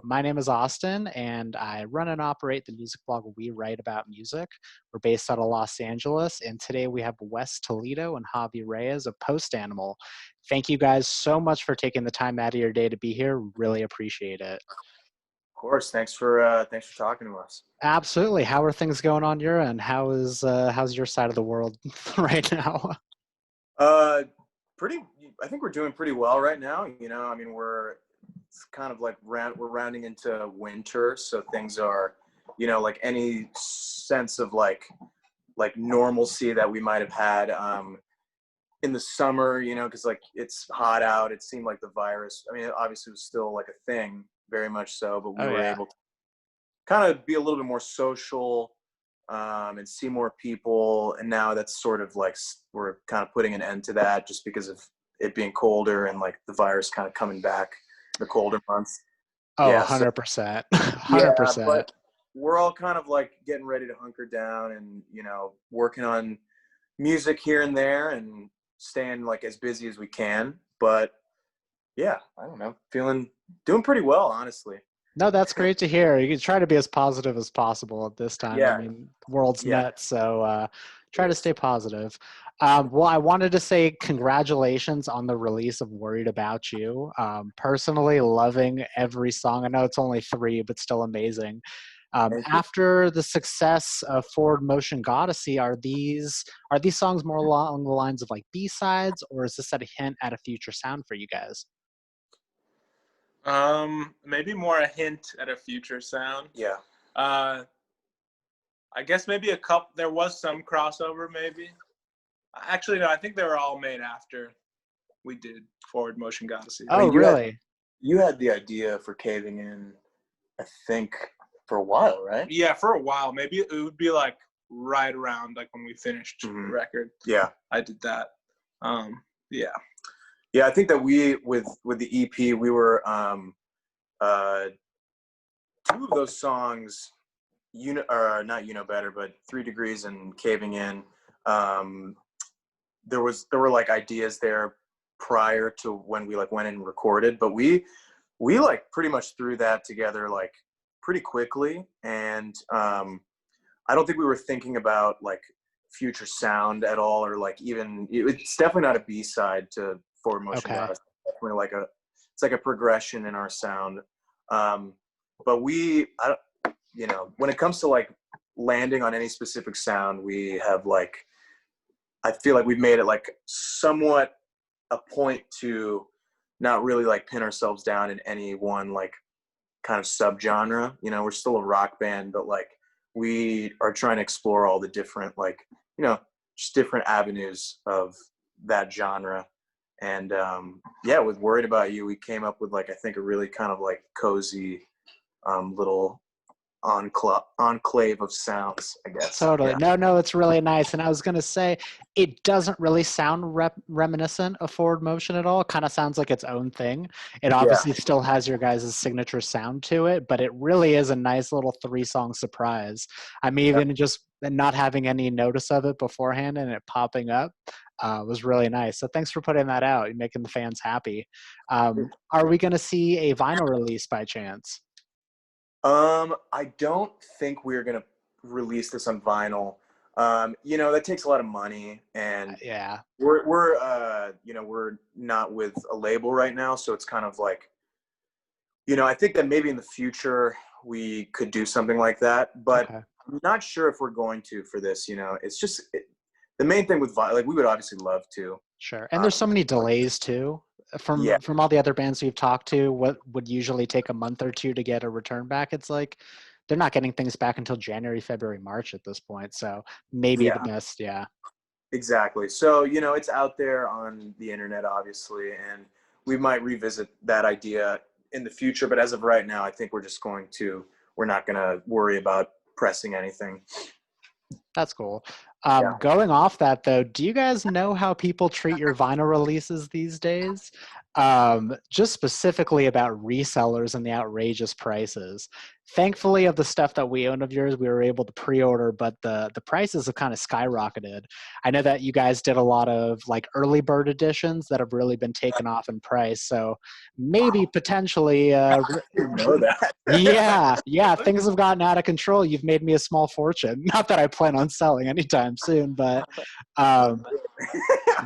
My name is Austin, and I run and operate the music blog We Write About Music. We're based out of Los Angeles, and today we have Wes Toledo and Javi Reyes of Post Animal. Thank you guys so much for taking the time out of your day to be here. Really appreciate it. Of course. Thanks for talking to us. Absolutely. How are things going on your end? How's your side of the world right now? Uh, pretty. I think we're doing pretty well right now. I mean, it's kind of like we're rounding into winter, so things are, like any sense of like normalcy that we might have had in the summer. Because like it's hot out. It seemed like the virus. I mean, it obviously was still like a thing, very much so, but we Oh were yeah. able to kind of be a little bit more social and see more people. And now that's sort of like we're kind of putting an end to that just because of it being colder and like the virus kind of coming back the colder months. Oh, Yeah. So 100%. yeah, 100%. but we're all kind of like getting ready to hunker down and, working on music here and there and staying like as busy as we can. But yeah, I don't know, doing pretty well, honestly. No, that's great to hear. You can try to be as positive as possible at this time. I Yeah. mean, the world's Yeah. nuts, so It try to is. stay positive. Well, I wanted to say congratulations on the release of Worried About You. Personally, loving every song. I know it's only three, but still amazing. Thank you. After the success of Forward Motion Goddessy, are these songs more along the lines of like B-sides, or is this a hint at a future sound for you guys? Maybe more a hint at a future sound. Yeah. Uh, I guess maybe there was some crossover maybe. Actually, no, I think they were all made after we did Forward Motion Goddessy. I Oh, mean, really? you had the idea for Caving In, I think, for a while, right? Yeah, for a while. Maybe it would be like right around like when we finished the Mhm. record. Yeah. I did that. Yeah. Yeah, I think that we with the EP, we were uh two of those songs, or not Better, but 3 Degrees and Caving In. Um there were like ideas there prior to when we like went and recorded, but we like pretty much threw that together like pretty quickly. And I don't think we were thinking about like future sound at all, or like even it's definitely not a B-side to Forward Motion Okay. Goddess. It's definitely like it's like a progression in our sound. But when it comes to like landing on any specific sound, we have like, I feel like we've made it like somewhat a point to not really like pin ourselves down in any one like kind of subgenre. We're still a rock band, but like we are trying to explore all the different like, just different avenues of that genre. And yeah, with Worried About You, we came up with like, I think a really kind of like cozy little enclave of sounds, I guess. Totally. Yeah. No, it's really nice. And I was going to say, it doesn't really sound reminiscent of Forward Motion at all. It kind of sounds like its own thing. It Yeah. obviously still has your guys' signature sound to it, but it really is a nice little 3-song surprise. I mean, even just not having any notice of it beforehand and it popping up was really nice. So thanks for putting that out and making the fans happy. Are we going to see a vinyl release by chance? I don't think we're gonna release this on vinyl. That takes a lot of money, and Yeah. we're not with a label right now, so it's kind of like, I think that maybe in the future we could do something like that, but Okay. I'm not sure if we're going to for this. It's just the main thing with vinyl. Like, we would obviously love to. Sure. And there's so many delays too. Yeah, From all the other bands we've talked to, what would usually take a month or two to get a return back, it's like they're not getting things back until January, February, March at this point. So maybe the yeah. best, yeah. Exactly. So, it's out there on the internet, obviously, and we might revisit that idea in the future. But as of right now, I think we're not going to worry about pressing anything. That's cool. Yeah. Going off that though, do you guys know how people treat your vinyl releases these days? Just specifically about resellers and the outrageous prices. Thankfully, of the stuff that we own of yours, we were able to pre-order, but the prices have kind of skyrocketed. I know that you guys did a lot of like early bird editions that have really been taken off in price. So maybe potentially, didn't know that. yeah, things have gotten out of control. You've made me a small fortune. Not that I plan on selling anytime soon, but um,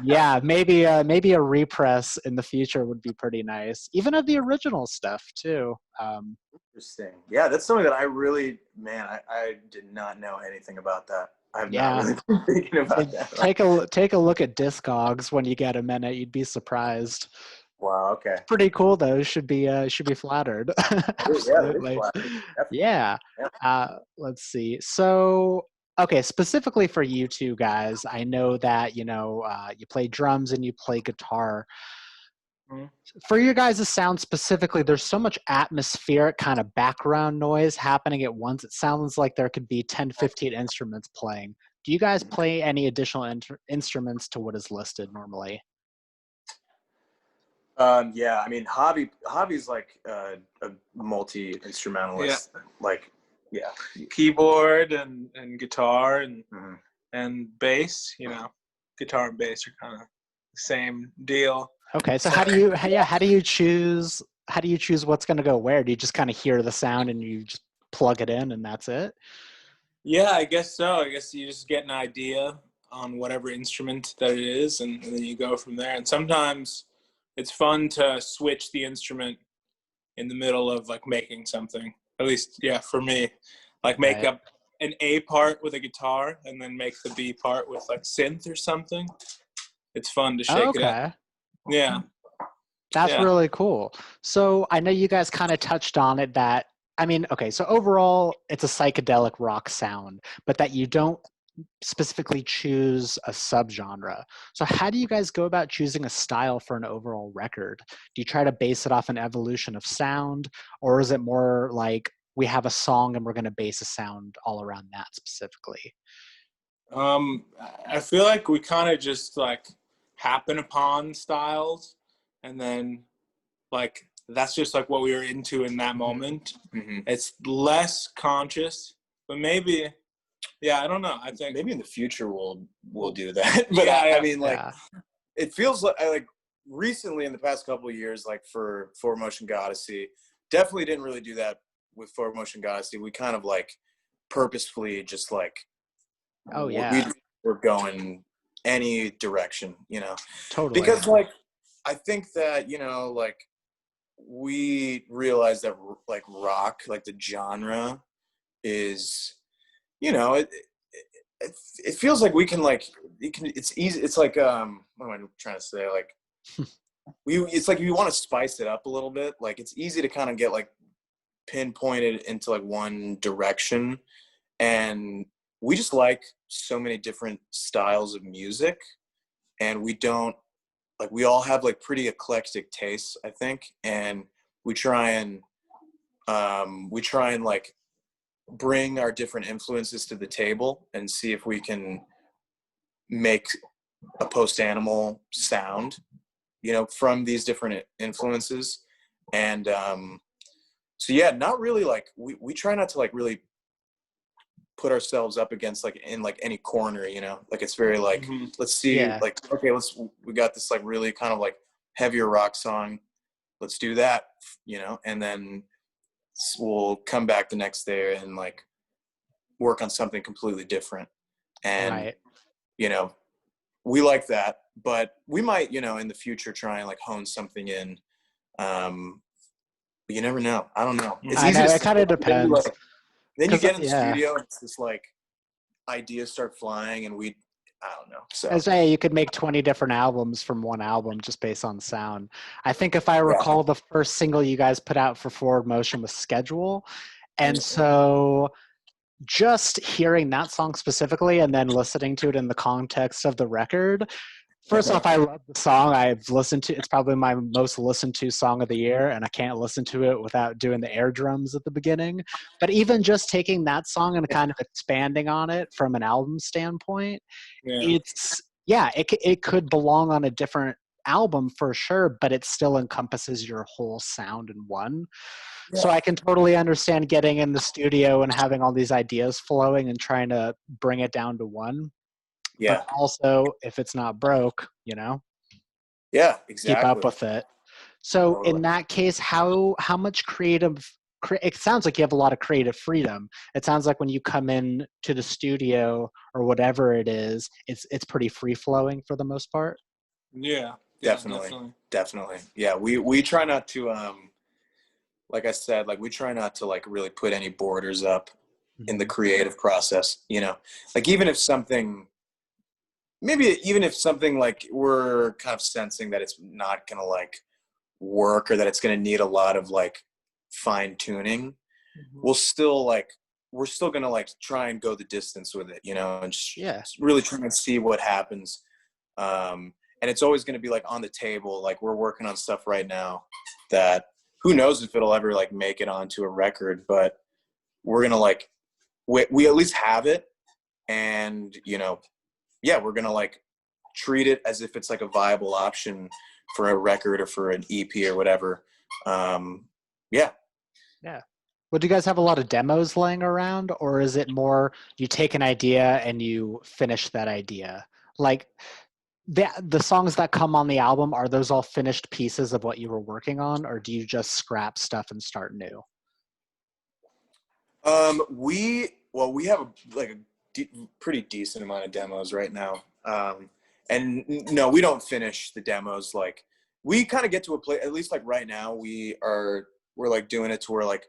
yeah, maybe a repress in the future would be pretty nice. Even of the original stuff too. Interesting. Yeah, that's something that I really, man, I did not know anything about that. I've not Yeah, really been thinking about that. take a look at Discogs when you get a minute. You'd be surprised. Wow. Okay. Pretty cool though. Should be flattered. Yeah, that is Absolutely. flattering. Yeah. Yeah. Let's see. So, okay, specifically for you two guys, I know that you play drums and you play guitar. Mhm. For your guys' sound specifically, there's so much atmospheric kind of background noise happening at once. It sounds like there could be 10, 15 instruments playing. Do you guys play any additional instruments to what is listed normally? Yeah, I mean, Javi's like a multi-instrumentalist. Yeah. Like, yeah. Keyboard and guitar and Mhm. and bass. Guitar and bass are kind of the same deal. Okay, so how do you choose what's going to go where? Do you just kind of hear the sound and you just plug it in and that's it? Yeah, I guess so. I guess you just get an idea on whatever instrument that it is, and then you go from there. And sometimes it's fun to switch the instrument in the middle of like making something. At least, yeah, for me, like make Right. up an A part with a guitar and then make the B part with like synth or something. It's fun to shake it up. Okay. Yeah, That's yeah. really cool. So I know you guys kind of touched on it that, I mean, okay, so overall it's a psychedelic rock sound, but that you don't specifically choose a subgenre. So how do you guys go about choosing a style for an overall record? Do you try to base it off an evolution of sound, or is it more like we have a song and we're going to base a sound all around that specifically? I feel like we kind of just like happen upon styles, and then like that's just like what we were into in that moment. Mm-hmm. It's less conscious, but maybe, yeah, I don't know. I think Maybe in the future we'll do that. But Yeah, I mean, like, Yeah. it feels like recently in the past couple of years, like for Forward Motion Goddessy, definitely didn't really do that with Forward Motion Goddessy. We kind of like purposefully just like Oh we yeah, were going any direction, totally. because like I think that like we realized that like rock, like the genre, is it feels like we can like it's easy. It's like what am I trying to say? Like it's like you want to spice it up a little bit. Like it's easy to kind of get like pinpointed into like one direction, and we just like so many different styles of music, and we all have like pretty eclectic tastes, I think, and we try and like bring our different influences to the table and see if we can make a post-animal sound, from these different influences. And so yeah, not really like we try not to like really put ourselves up against like in like any corner, like it's very like Mhm. let's see, Yeah. like, okay, we got this like really kind of like heavier rock song, let's do that, and then we'll come back the next day and like work on something completely different. And Right. we like that, but we might in the future try and like hone something in. But you never know. I don't know. It's I easy know to it say, kind of but then depends. you Because get in the yeah, studio and it's just like ideas start flying, and I don't know. So as you could make 20 different albums from one album just based on sound. I think if I yeah. recall, the first single you guys put out for Forward Motion was Schedule. And so just hearing that song specifically and then listening to it in the context of the record, first off, I love the song. I've listened to it's probably my most listened to song of the year, and I can't listen to it without doing the air drums at the beginning. But even just taking that song and kind of expanding on it from an album standpoint, Yeah. it's it could belong on a different album for sure, but it still encompasses your whole sound in one. So Yeah. I can totally understand getting in the studio and having all these ideas flowing and trying to bring it down to one. Yeah. But also, if it's not broke, Yeah, keep up exactly. with it. So Totally. in that case, how much it sounds like you have a lot of creative freedom. It sounds like when you come in to the studio or whatever it is, it's pretty free flowing for the most part. Yeah, Definitely. Yeah, we try not to like I said, like we try not to like really put any borders up in the creative process, like even if something like we're kind of sensing that it's not gonna like work or that it's gonna need a lot of like fine tuning, we're still gonna like try and go the distance with it, and just really try and see what happens. And it's always gonna be like on the table. Like we're working on stuff right now that who knows if it'll ever like make it onto a record, but we're gonna like we at least have it, and we're gonna like treat it as if it's like a viable option for a record or for an EP or whatever. Yeah. Well, do you guys have a lot of demos laying around, or is it more you take an idea and you finish that idea? Like the songs that come on the album, are those all finished pieces of what you were working on, or do you just scrap stuff and start new? We have a pretty decent amount of demos right now. And no, we don't finish the demos. Like we kind of get to a place, at least like right now we're like doing it to where like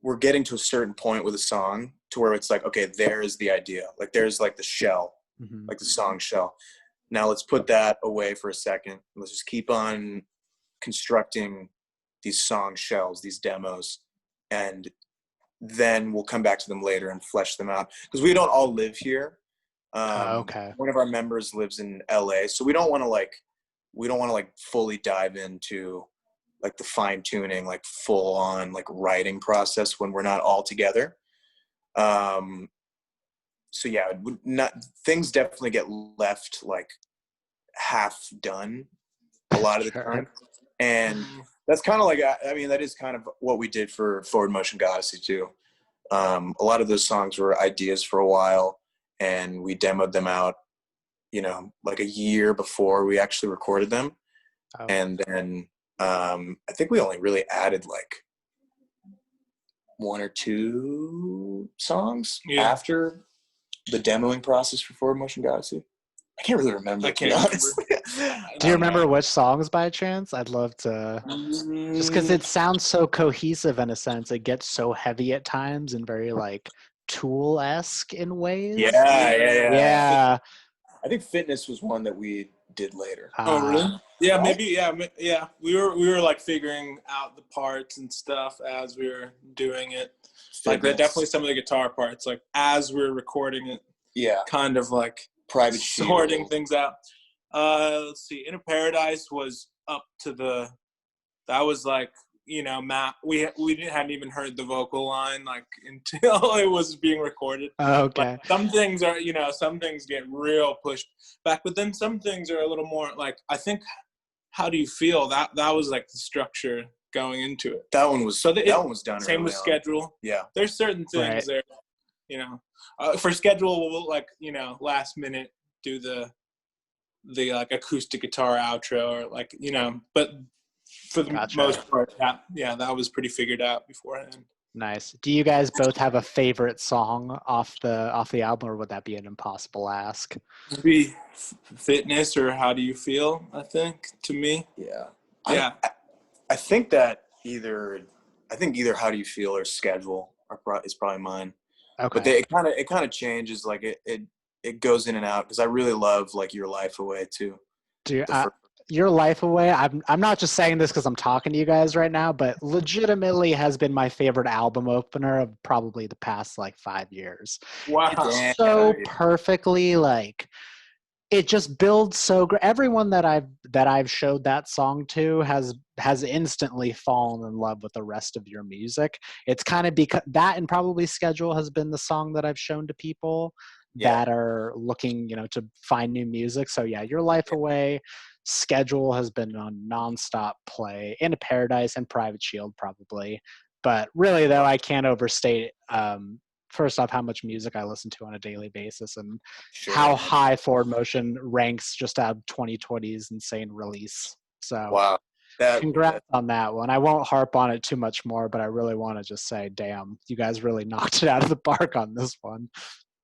we're getting to a certain point with a song to where it's like, okay, there's the idea. Like there's like the shell, like the song shell. Now let's put that away for a second. Let's just keep on constructing these song shells, these demos, and then we'll come back to them later and flesh them out. Because we don't all live here. Okay. One of our members lives in LA, so we don't want to like fully dive into like the fine tuning, like full on like writing process when we're not all together. So yeah, things definitely get left like half done a lot of the time, and that's kind of like that is kind of what we did for Forward Motion Goddessy too. A lot of those songs were ideas for a while, and we demoed them out, like a year before we actually recorded them. And then I think we only really added like one or two songs after the demoing process for Forward Motion Goddessy. I can't really remember. To be honest. Do you remember which songs by chance? I'd love to, just because it sounds so cohesive in a sense. It gets so heavy at times and very like Tool-esque in ways. Yeah. I think Fitness was one that we did later. Oh, really? Yeah, maybe. Yeah. We were like figuring out the parts and stuff as we were doing it. Like definitely some of the guitar parts, like as we were recording it. Yeah. Kind of like private sorting things out. Let's see. Inner Paradise was up to that was like, Matt, we hadn't even heard the vocal line like until it was being recorded. Okay. Like, some things are, some things get real pushed back, but then some things are a little more like, I think, How Do You Feel? That was like the structure going into it. That one was done. Same with Schedule. Yeah. There's certain things there, for Schedule, we'll like, last minute do the like acoustic guitar outro or like, but for the most part, that was pretty figured out beforehand. Nice. Do you guys both have a favorite song off the album, or would that be an impossible ask? Maybe Fitness or How Do You Feel, I think, to me. Yeah. I think either How Do You Feel or Schedule is probably mine. Okay. But it kind of changes, like it goes in and out, because I really love like Your Life Away too. Your Life Away, I'm not just saying this because I'm talking to you guys right now, but legitimately has been my favorite album opener of probably the past like 5 years. Wow. It's so perfectly like, it just builds so great. Everyone that I've showed that song to has instantly fallen in love with the rest of your music. It's kind of because that, and probably Schedule has been the song that I've shown to people that are looking, to find new music. So yeah, Your Life Away schedule has been on nonstop play. Into Paradise and Private Shield probably. But really though, I can't overstate first off how much music I listen to on a daily basis and how high Forward Motion ranks just out of 2020's insane release. So wow. Congrats on that one. I won't harp on it too much more, but I really want to just say, damn, you guys really knocked it out of the park on this one.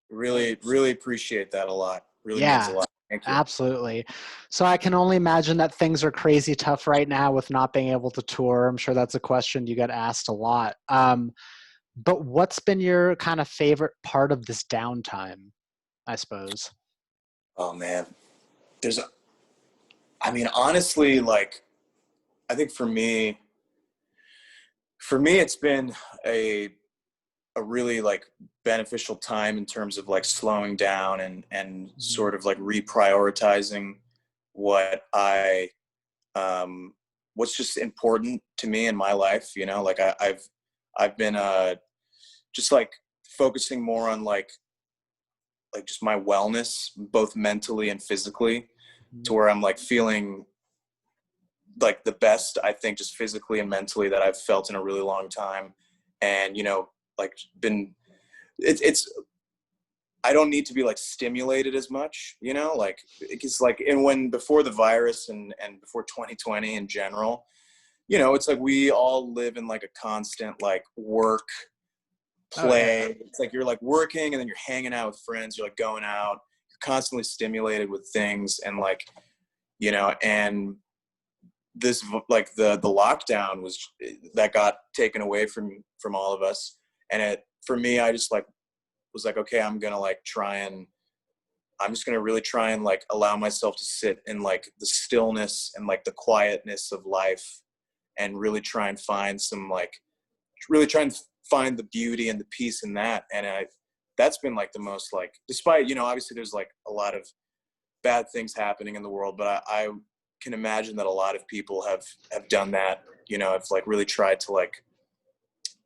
Really, really appreciate that a lot. Really means a lot. Thank you. Absolutely. So I can only imagine that things are crazy tough right now with not being able to tour. I'm sure that's a question you get asked a lot. But what's been your kind of favorite part of this downtime, I suppose? Oh man, honestly, like, I think for me, it's been a really like beneficial time in terms of like slowing down and sort of like reprioritizing what what's just important to me in my life. Like I've been just like focusing more on like just my wellness, both mentally and physically, to where I'm like feeling like the best, I think, just physically and mentally that I've felt in a really long time. And, like it's I don't need to be like stimulated as much, like, it's like, and when before the virus and before 2020 in general, it's like we all live in like a constant like work, play. It's like you're like working and then you're hanging out with friends, you're like going out, you're constantly stimulated with things, and like, and this like the lockdown that got taken away from all of us, and for me, I just like was like, okay, I'm just gonna really try and like allow myself to sit in like the stillness and like the quietness of life, and really try and find the beauty and the peace in that. And that's been like the most, like, despite, obviously there's like a lot of bad things happening in the world, but I can imagine that a lot of people have done that, have like really tried to like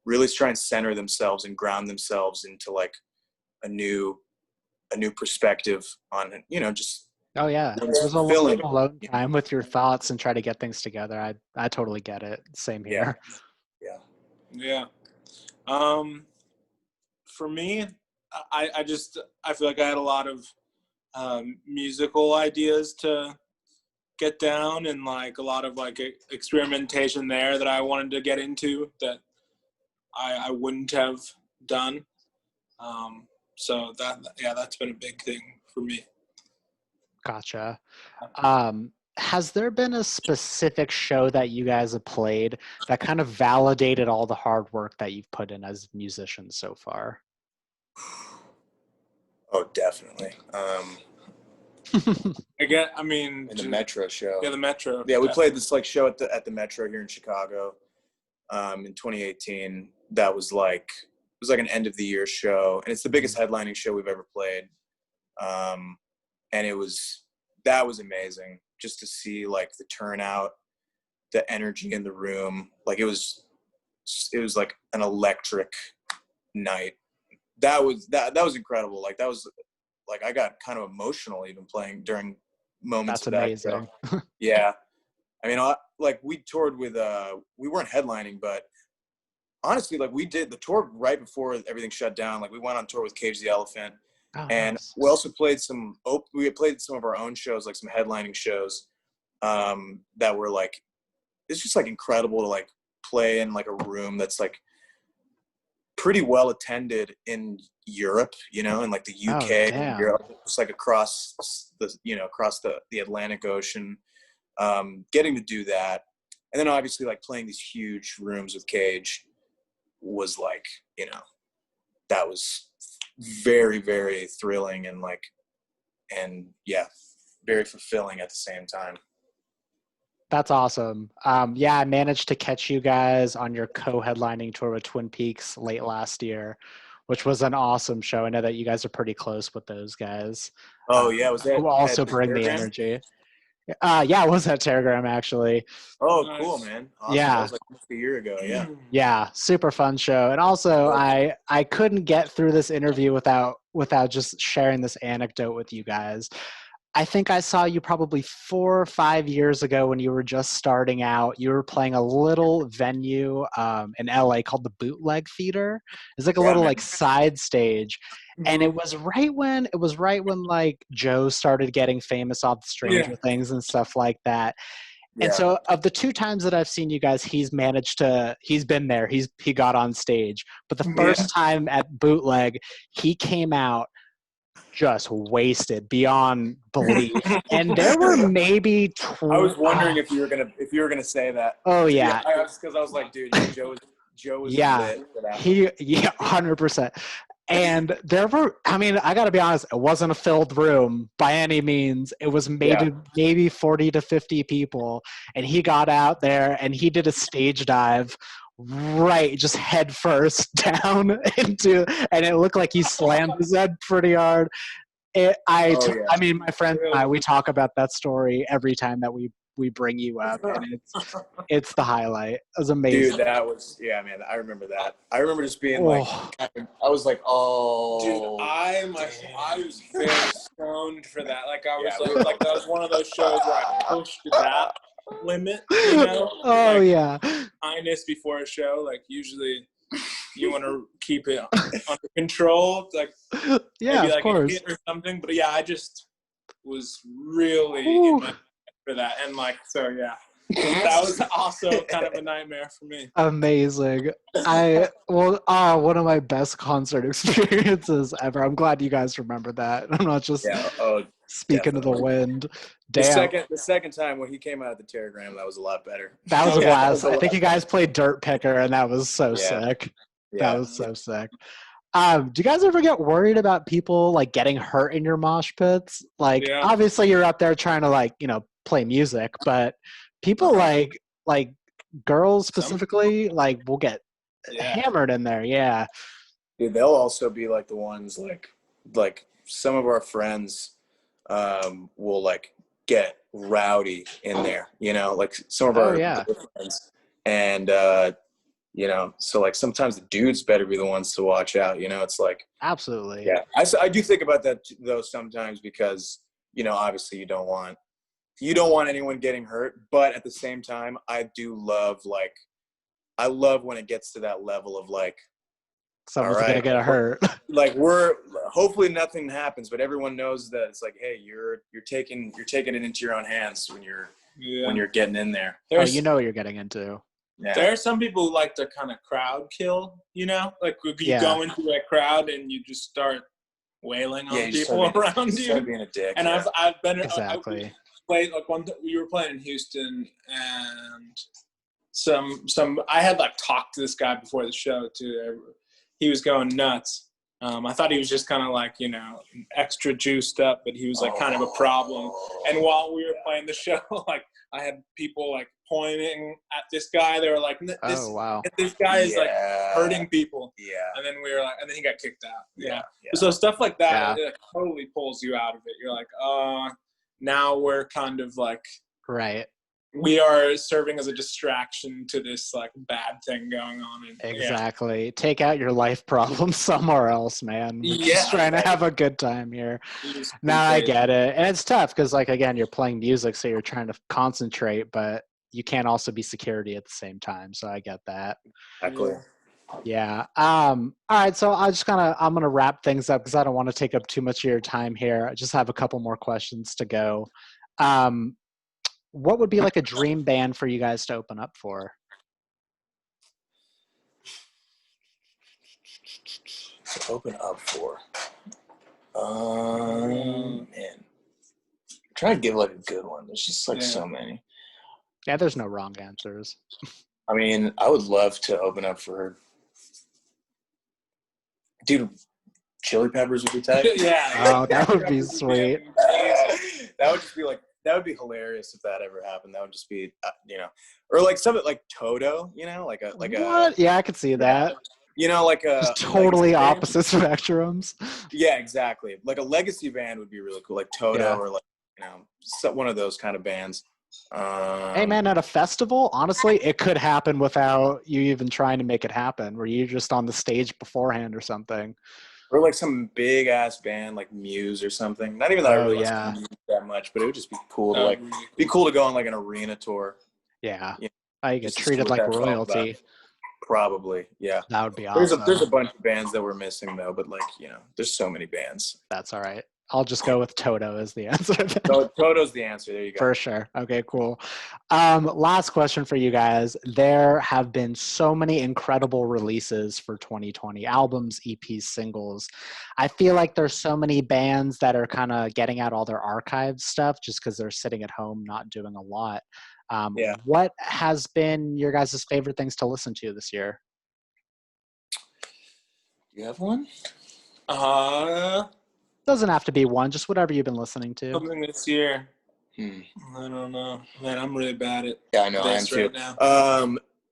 really try and center themselves and ground themselves into like a new perspective on, just Oh yeah, there's a fulfilling alone time with your thoughts and try to get things together. I totally get it. Same here. Yeah. For me, I feel like I had a lot of musical ideas to get down, and like a lot of like experimentation there that I wanted to get into that I wouldn't have done. So that's been a big thing for me. Gotcha. Has there been a specific show that you guys have played that kind of validated all the hard work that you've put in as musicians so far? Oh, definitely. In the Metro show. Yeah, the Metro. Yeah, we played this like show at the Metro here in Chicago in 2018. That was like, it was like an end of the year show, and it's the biggest headlining show we've ever played. And that was amazing just to see like the turnout, the energy in the room. Like it was like an electric night. That was incredible. Like that was like, I got kind of emotional even playing during moments That's of that amazing. show. Yeah. I mean, like we toured with, we weren't headlining, but honestly, like we did the tour right before everything shut down. Like we went on tour with Cage the Elephant, and Nice. we also played we had played some of our own shows, like some headlining shows, that were like, it's just like incredible to like play in like a room that's like pretty well attended in Europe, and like the UK, and Europe, just like across the Atlantic Ocean, getting to do that. And then obviously like playing these huge rooms with Cage was like, that was very, very thrilling and like, and yeah, very fulfilling at the same time. That's awesome. Yeah, I managed to catch you guys on your co-headlining tour with Twin Peaks late last year, which was an awesome show. I know that you guys are pretty close with those guys. Oh yeah, was that who also at bring the Fairground? energy. Yeah, I was at Telegram actually. Oh, Nice. cool, man. Awesome. Yeah. That was like almost a year ago. Yeah. Yeah, super fun show. And also I couldn't get through this interview without just sharing this anecdote with you guys. I think I saw you probably 4 or 5 years ago when you were just starting out. You were playing a little venue in LA called the Bootleg Theater. It's like a Yeah, little man. like side stage. And it was right when like Joe started getting famous off the Stranger Things and stuff like that. And Yeah. so of the 2 times that I've seen you guys, he's been there. He got on stage. But the first time at Bootleg, he came out just wasted beyond belief. And there were maybe I was wondering if you were gonna say that. Oh yeah. Because I was like, dude, Joe was Yeah. lit for that. 100%. And there were, I mean, I got to be honest, it wasn't a filled room by any means. It was maybe 40 to 50 people. And he got out there and he did a stage dive right just head first down into, and it looked like he slammed his head pretty hard. I mean, my friend and I, we talk about that story every time that we bring you up, and it's the highlight. It was amazing. Dude, that was man. I remember that. I remember just being like, I was like, oh, dude, I was very stoned for that. Like I was like that was one of those shows where I pushed that limit, you know? Oh like, yeah. Kindness before a show, like usually you want to keep it under control, like maybe of like course. a hit or something. But yeah, I just was really in my for that, and like so that was also kind of a nightmare for me. Amazing. One of my best concert experiences ever. I'm glad you guys remember that. I'm not just speaking to the wind. Damn. The second time when he came out of the Telegram, that was a lot better. That was a blast. I think you guys played Dirt Picker, and that was so sick. Yeah. That was so sick. Do you guys ever get worried about people like getting hurt in your mosh pits? Like, obviously you're up there trying to like, play music, but people like girls specifically like will get hammered in there. Yeah. Dude, they'll also be like the ones like some of our friends will like get rowdy in there, like some of our friends. And so like sometimes the dudes better be the ones to watch out, it's like absolutely. Yeah. I do think about that though sometimes because, obviously you don't want anyone getting hurt, but at the same time, I love when it gets to that level of like, someone's gonna get hurt. Like hopefully nothing happens, but everyone knows that it's like, hey, you're taking it into your own hands when you're getting in there. You know what you're getting into. Yeah. There are some people who like to kind of crowd kill, like you go into a crowd and you just start wailing on people around you. Start being a dick. And I've been exactly. Played like we were playing in Houston, and some I had like talked to this guy before the show too. He was going nuts. I thought he was just kind of like extra juiced up, but he was like kind of a problem. And while we were playing the show, like I had people like pointing at this guy. They were like, this guy is like hurting people." Yeah. And then we were like, and then he got kicked out. Yeah. So stuff like that it totally pulls you out of it. You're like, now we're kind of like, right. We are serving as a distraction to this like bad thing going on. Exactly. Take out your life problems somewhere else, man. We're just trying to have a good time here. Now I get it. And it's tough because like, again, you're playing music, so you're trying to concentrate, but you can't also be security at the same time. So I get that. Exactly. Yeah. All right. So I'm going to wrap things up because I don't want to take up too much of your time here. I just have a couple more questions to go. What would be like a dream band for you guys to open up for? To open up for? Man. Try to give like a good one. There's just like so many. Yeah, there's no wrong answers. I mean, I would love to open up for, dude, Chili Peppers would be tight. Oh, that would be sweet. That would just be like, that would be hilarious if that ever happened. That would just be, or like something like Toto, like a. Yeah, I could see that. Like a just totally opposite spectrums. Yeah, exactly. Like a legacy band would be really cool, like Toto or like one of those kind of bands. Hey man, at a festival, honestly, it could happen without you even trying to make it happen. Where you're just on the stage beforehand or something. Or like some big ass band like Muse or something. Not even that I really listen to Muse that much, but it would just be cool to go on like an arena tour. Yeah, you I get treated like royalty. Probably, yeah. That would be awesome. There's a bunch of bands that we're missing though, but like there's so many bands. That's all right. I'll just go with Toto as the answer. Toto's the answer. There you go. For sure. Okay, cool. Last question for you guys. There have been so many incredible releases for 2020, albums, EPs, singles. I feel like there's so many bands that are kind of getting out all their archive stuff just because they're sitting at home not doing a lot. What has been your guys' favorite things to listen to this year? You have one? Doesn't have to be one, just whatever you've been listening to. Something this year. I don't know. Man, I'm really bad at I know, I am too. Right now.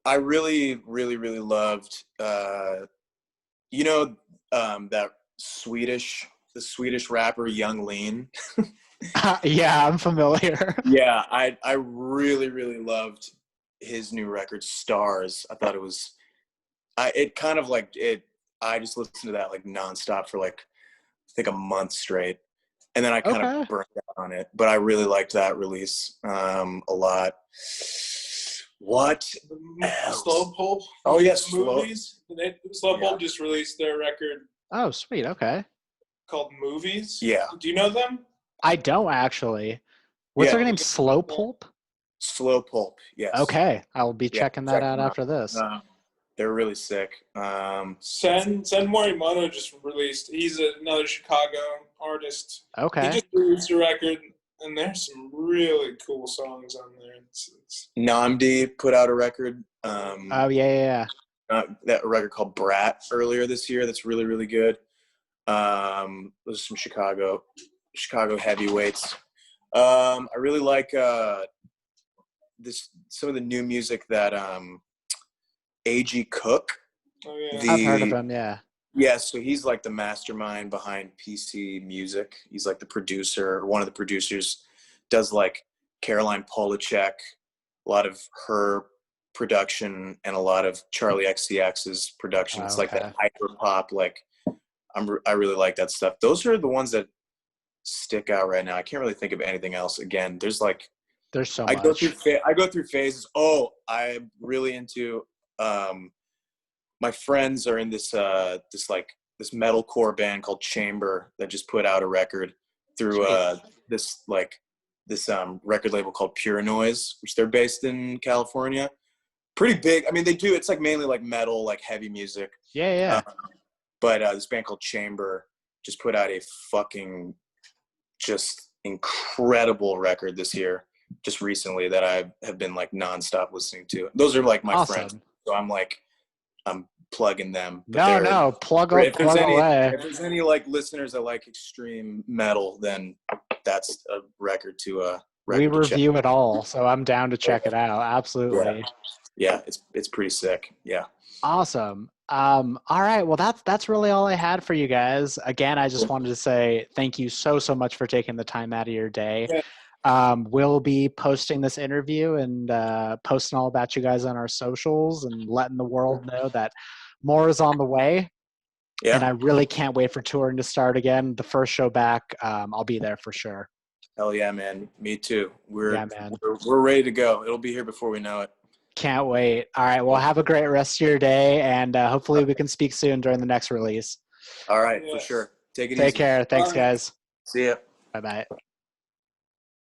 I really, really, really loved that the Swedish rapper Young Lean. Yeah, I'm familiar. Yeah, I really, really loved his new record, Stars. I thought I just listened to that like nonstop for like I think a month straight, and then I kind of burned out on it. But I really liked that release a lot. What? Slow Pulp. Oh yes, Movies. Slow Pulp just released their record. Oh, sweet. Okay. Called Movies. Yeah. Do you know them? I don't actually. What's their name? Slow Pulp? Slow Pulp, yes. Okay. I'll be checking that out after this. They're really sick. Sen Morimoto just released. He's another Chicago artist. Okay. He just released a record, and there's some really cool songs on there. Namdi put out a record. Yeah. That record called Brat earlier this year. That's really, really good. Those are some Chicago heavyweights. I really like some of the new music that A.G. Cook. Oh, yeah. I've heard of him, yeah. Yeah, so he's like the mastermind behind PC Music. He's like the producer, one of the producers, does like Caroline Polachek, a lot of her production and a lot of Charlie XCX's production. It's like that hyper pop, like I really like that stuff. Those are the ones that stick out right now. I can't really think of anything else. Again, there's so much. I go through phases. Oh, I'm really into my friends are in this metalcore band called Chamber that just put out a record through this record label called Pure Noise, which they're based in California. Pretty big. I mean, it's like mainly like metal, like heavy music. Yeah. But this band called Chamber just put out a fucking just incredible record this year, just recently, that I have been like nonstop listening to. Those are like my friends. So I'm plugging them. But plug away. If there's any like listeners that like extreme metal, then that's a record to we review it all, so I'm down to check it out. Absolutely. Yeah, it's pretty sick. Yeah. Awesome. All right. Well, that's really all I had for you guys. Again, I just wanted to say thank you so much for taking the time out of your day. We'll be posting this interview and posting all about you guys on our socials and letting the world know that more is on the way. Yeah. And I really can't wait for touring to start again. The first show back, I'll be there for sure. Hell yeah, man. Me too. We're ready to go. It'll be here before we know it. Can't wait. All right. Well, have a great rest of your day, and hopefully we can speak soon during the next release. All right, for sure. Take it easy. Take care. Thanks, guys. See ya. Bye-bye.